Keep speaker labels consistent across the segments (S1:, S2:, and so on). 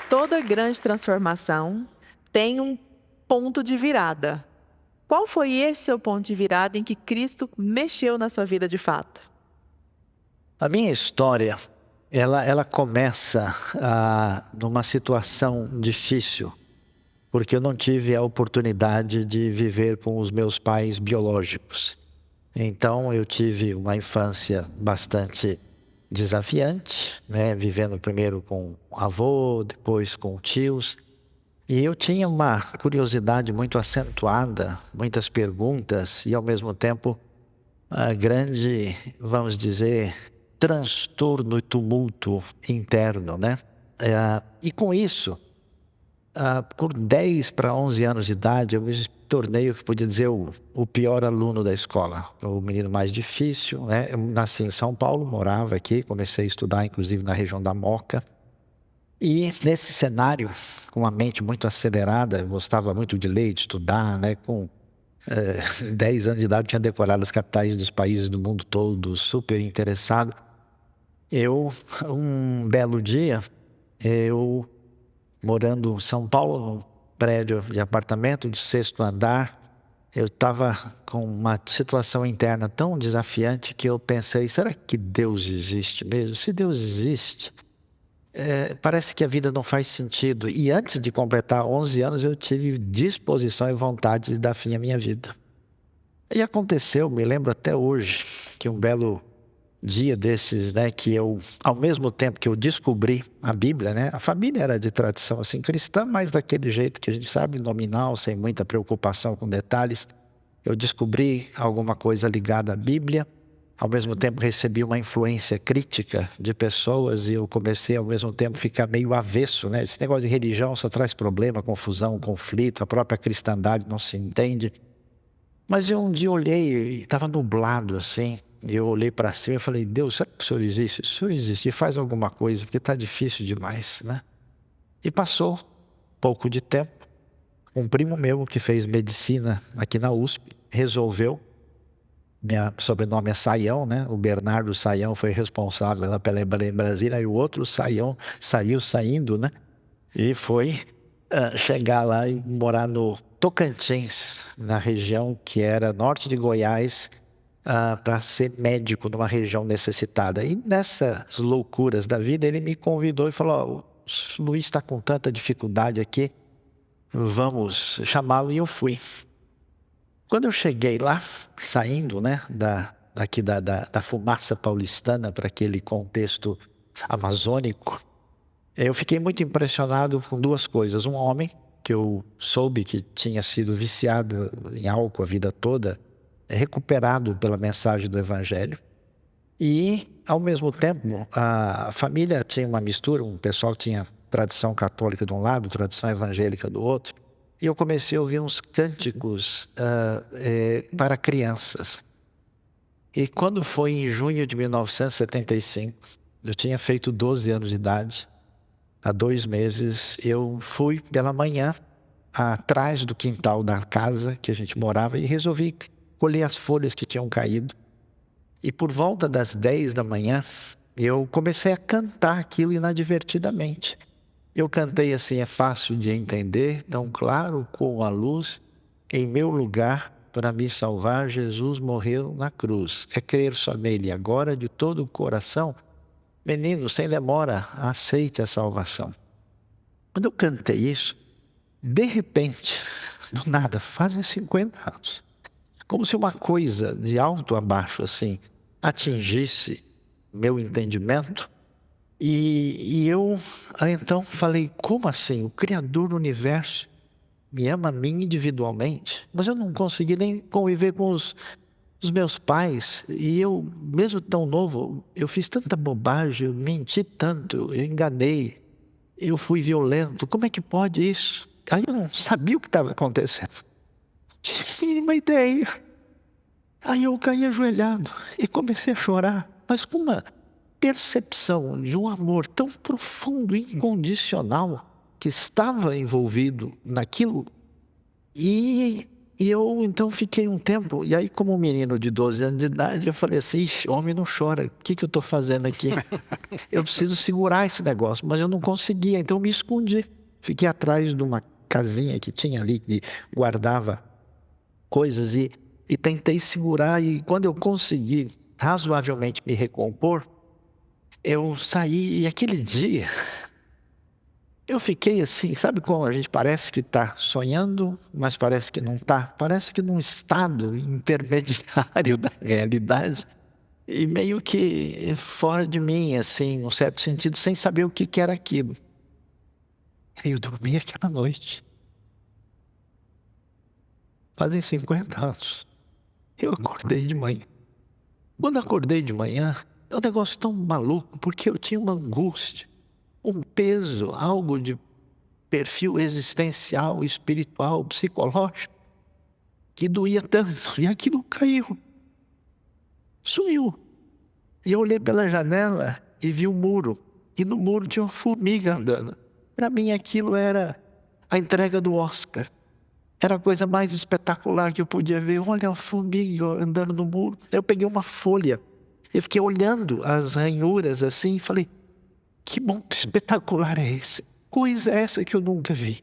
S1: Toda grande transformação tem um ponto de virada. Qual foi esse seu ponto de virada em que Cristo mexeu na sua vida de fato?
S2: A minha história, ela começa numa situação difícil, porque eu não tive a oportunidade de viver com os meus pais biológicos. Então eu tive uma infância bastante desafiante, né? Vivendo primeiro com avô, depois com tios. E eu tinha uma curiosidade muito acentuada, muitas perguntas e ao mesmo tempo grande, vamos dizer, transtorno e tumulto interno, né? E com isso, por 10 para 11 anos de idade, eu me tornei o que podia dizer o pior aluno da escola, o menino mais difícil, né? Eu nasci em São Paulo, morava aqui, comecei a estudar inclusive na região da Moca. E nesse cenário, com uma mente muito acelerada, eu gostava muito de ler, de estudar, né? Com 10 anos de idade, eu tinha decorado as capitais dos países do mundo todo, super interessado. Um belo dia, eu morando em São Paulo, num prédio de apartamento de 6º andar, eu estava com uma situação interna tão desafiante que eu pensei, será que Deus existe mesmo? Se Deus existe, parece que a vida não faz sentido. E antes de completar 11 anos, eu tive disposição e vontade de dar fim à minha vida. E aconteceu, me lembro até hoje, que um belo dia desses, né, que eu, ao mesmo tempo que eu descobri a Bíblia, né, a família era de tradição assim cristã, mas daquele jeito que a gente sabe, nominal, sem muita preocupação com detalhes. Eu descobri alguma coisa ligada à Bíblia, ao mesmo tempo recebi uma influência crítica de pessoas e eu comecei ao mesmo tempo a ficar meio avesso, né? Esse negócio de religião só traz problema, confusão, conflito, a própria cristandade não se entende. Mas eu um dia olhei e estava nublado assim, e eu olhei para cima e falei, Deus, será que o Senhor existe? Se o Senhor existe, faz alguma coisa, porque está difícil demais, né? E passou pouco de tempo, um primo meu que fez medicina aqui na USP, resolveu, meu sobrenome é Saião, né? O Bernardo Saião foi responsável lá pela Embra em Brasília, e o outro Saião saindo, né? E foi chegar lá e morar no Tocantins, na região que era norte de Goiás, para ser médico numa região necessitada. E nessas loucuras da vida, ele me convidou e falou, o Luiz está com tanta dificuldade aqui, vamos chamá-lo, e eu fui. Quando eu cheguei lá, saindo, né, da fumaça paulistana para aquele contexto amazônico, eu fiquei muito impressionado com duas coisas. Um homem que eu soube que tinha sido viciado em álcool a vida toda, recuperado pela mensagem do Evangelho. E, ao mesmo tempo, a família tinha uma mistura, um pessoal tinha tradição católica de um lado, tradição evangélica do outro. E eu comecei a ouvir uns cânticos para crianças. E quando foi em junho de 1975, eu tinha feito 12 anos de idade, há 2 meses, eu fui pela manhã atrás do quintal da casa que a gente morava e resolvi colher as folhas que tinham caído. E por volta das 10 da manhã, eu comecei a cantar aquilo inadvertidamente. Eu cantei assim, é fácil de entender, tão claro como a luz, em meu lugar, para me salvar, Jesus morreu na cruz. É crer só nele agora de todo o coração. Menino, sem demora, aceite a salvação. Quando eu cantei isso, de repente, do nada, fazem 50 anos, como se uma coisa de alto a baixo assim atingisse meu entendimento, e eu então falei, como assim? O Criador do Universo me ama a mim individualmente, mas eu não consegui nem conviver com os meus pais, e eu, mesmo tão novo, eu fiz tanta bobagem, eu menti tanto, eu enganei, eu fui violento, como é que pode isso? Aí eu não sabia o que estava acontecendo, tinha a mínima ideia. Aí eu caí ajoelhado e comecei a chorar, mas com uma percepção de um amor tão profundo e incondicional que estava envolvido naquilo. E E eu então fiquei um tempo, e aí como um menino de 12 anos de idade, eu falei assim, ixi, homem não chora, o que eu estou fazendo aqui? Eu preciso segurar esse negócio, mas eu não conseguia, então eu me escondi. Fiquei atrás de uma casinha que tinha ali, que guardava coisas, e tentei segurar, e quando eu consegui razoavelmente me recompor, eu saí, e aquele dia eu fiquei assim, sabe como a gente parece que está sonhando, mas parece que não está? Parece que num estado intermediário da realidade, e meio que fora de mim, assim, num certo sentido, sem saber o que era aquilo. E eu dormi aquela noite. Fazem 50 anos. Eu acordei de manhã. Quando acordei de manhã, é um negócio tão maluco, porque eu tinha uma angústia, um peso, algo de perfil existencial, espiritual, psicológico, que doía tanto. E aquilo caiu. Sumiu. E eu olhei pela janela e vi um muro. E no muro tinha uma formiga andando. Para mim aquilo era a entrega do Oscar. Era a coisa mais espetacular que eu podia ver. Olha a formiga andando no muro. Eu peguei uma folha. Eu fiquei olhando as ranhuras assim e falei, que monte espetacular é esse? Coisa é essa que eu nunca vi?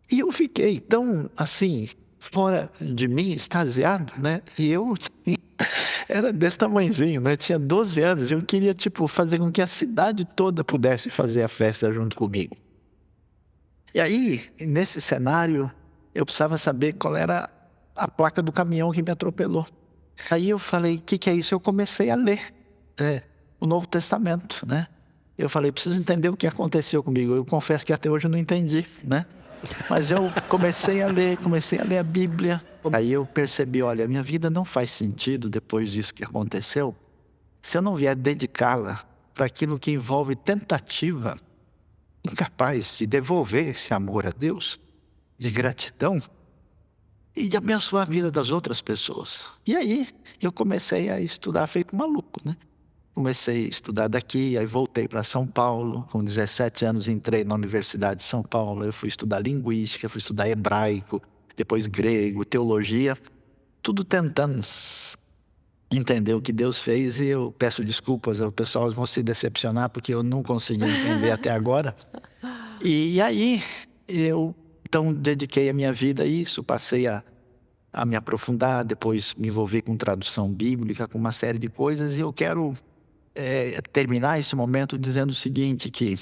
S2: E eu fiquei tão, assim, fora de mim, extasiado, né? E eu era desse tamanhozinho, né? Tinha 12 anos. Eu queria, fazer com que a cidade toda pudesse fazer a festa junto comigo. E aí, nesse cenário, eu precisava saber qual era a placa do caminhão que me atropelou. Aí eu falei, o que é isso? Eu comecei a ler o Novo Testamento, né? Eu falei, preciso entender o que aconteceu comigo. Eu confesso que até hoje eu não entendi, né? Mas eu comecei a ler a Bíblia. Aí eu percebi, olha, a minha vida não faz sentido depois disso que aconteceu, se eu não vier dedicá-la para aquilo que envolve tentativa incapaz de devolver esse amor a Deus, de gratidão e de abençoar a vida das outras pessoas. E aí eu comecei a estudar feito maluco, né? Comecei a estudar daqui, aí voltei para São Paulo. Com 17 anos entrei na Universidade de São Paulo. Eu fui estudar linguística, fui estudar hebraico, depois grego, teologia, tudo tentando entender o que Deus fez. E eu peço desculpas, o pessoal vão se decepcionar porque eu não consegui entender até agora. E aí eu então dediquei a minha vida a isso, passei a me aprofundar, depois me envolver com tradução bíblica, com uma série de coisas, e eu quero terminar esse momento dizendo o seguinte, que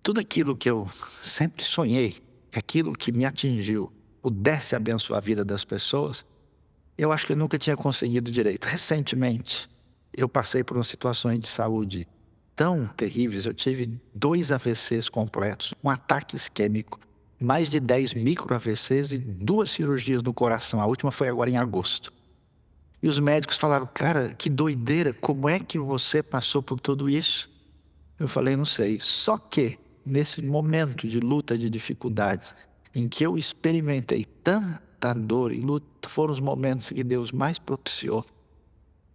S2: tudo aquilo que eu sempre sonhei, aquilo que me atingiu, pudesse abençoar a vida das pessoas, eu acho que eu nunca tinha conseguido direito. Recentemente, eu passei por umas situações de saúde tão terríveis, eu tive 2 AVCs completos, um ataque isquêmico, mais de 10 micro-AVCs e 2 cirurgias no coração. A última foi agora em agosto. E os médicos falaram, cara, que doideira, como é que você passou por tudo isso? Eu falei, não sei. Só que, nesse momento de luta, de dificuldade, em que eu experimentei tanta dor e luta, foram os momentos que Deus mais propiciou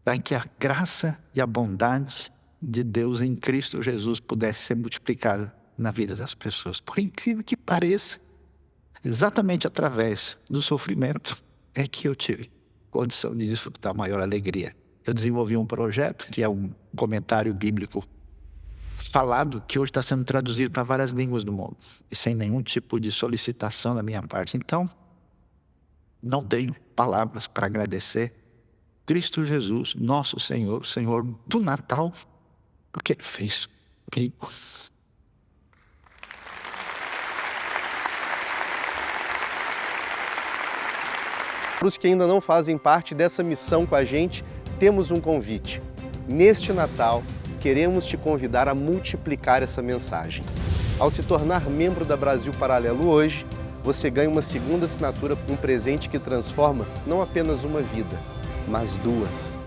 S2: para que a graça e a bondade de Deus em Cristo Jesus pudesse ser multiplicada na vida das pessoas. Por incrível que pareça, exatamente através do sofrimento é que eu tive condição de desfrutar maior alegria. Eu desenvolvi um projeto que é um comentário bíblico falado, que hoje está sendo traduzido para várias línguas do mundo, e sem nenhum tipo de solicitação da minha parte. Então, não tenho palavras para agradecer Cristo Jesus, nosso Senhor, o Senhor do Natal, o que Ele fez comigo.
S3: Para os que ainda não fazem parte dessa missão com a gente, temos um convite. Neste Natal, queremos te convidar a multiplicar essa mensagem. Ao se tornar membro da Brasil Paralelo hoje, você ganha uma segunda assinatura com um presente que transforma não apenas uma vida, mas 2.